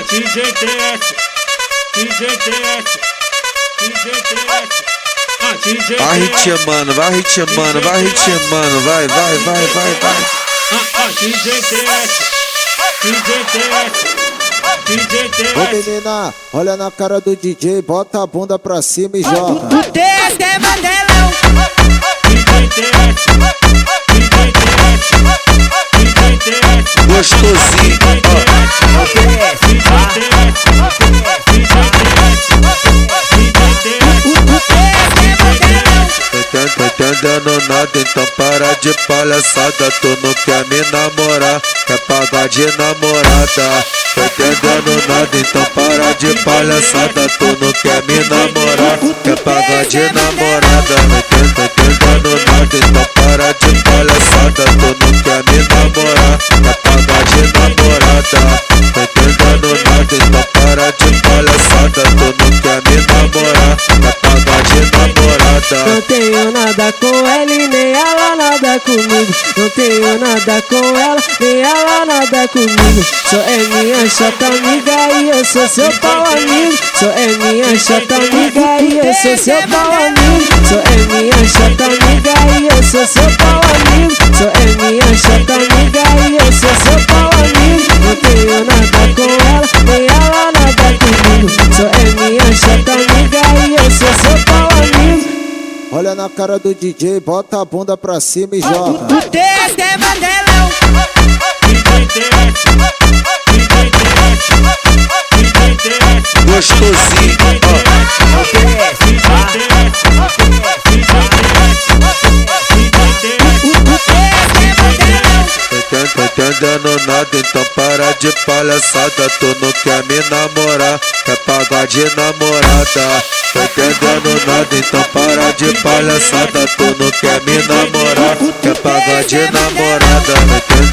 DJ TS, DJ TS, DJ TS. Vai ritmando, vai ritmando, vai ritmando, vai, vai, vai, vai, vai. DJ TS, DJ TS, DJ TS. Ô menina, olha na cara do DJ, bota a bunda pra cima e joga. O TS é Mandelão. DJ TS, DJ TS, DJ TS. Gostosinho, Tô entendendo nada, então para de palhaçada. Tu não quer me namorar, quer pagar de namorada. Tô entendendo nada, então para de palhaçada. Tu não quer me namorar, quer pagar de namorada. Tô entendendo nada, então para de palhaçada. Tu não quer me namorar, quer pagar de namorada. Tô entendendo nada, então para de palhaçada. Tu não quer me namorar, quer pagar de namorada. Não tenho nada com ela e nem ela nada comigo. Não tenho nada com ela, nem ela nada comigo. Só é minha chata amiga e eu sou seu pau amigo. Só é minha chata amiga e eu sou seu pau amigo. Só é minha chata amiga e eu sou seu pau amigo. Só é minha chata amiga e eu sou seu pau amigo. Não tenho nada com ela, nem ela nada comigo. Só é minha chata amiga e eu sou seu pau amigo. Olha na cara do DJ, bota a bunda pra cima e joga. O TS é Mandelão. DJ TS, DJ TS, DJ TS. Gostosinho, Tô entendendo nada, então para de palhaçada. Tu não quer me namorar, quer pagar de namorada. Tô entendendo nada, então para de palhaçada. Tu não quer me namorar, quer pagar de namorada.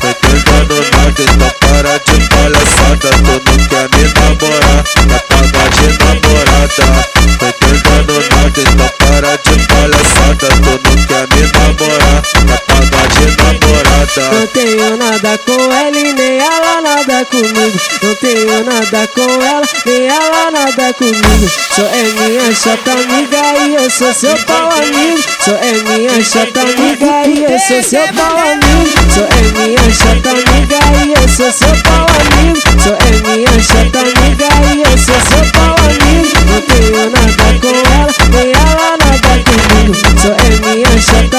Tô entendendo nada, então para de palhaçada. Tu não quer me namorar, quer pagar de namorada. Tô entendendo nada, então para de palhaçada. Tu não quer me namorar, quer pagar de namorada. Não tenho nada com ela e nem ela nada comigo. Não tenho nada com ela, nem ela nada comigo. Só é minha chata amiga e eu sou seu pau amigo. Só é minha chata amiga e eu sou seu pau amigo. Só é minha chata amiga e eu sou seu pau amigo. Só é minha chata amiga e eu sou seu pau amigo. Não tenho nada com ela, nem ela nada comigo. Só é minha chata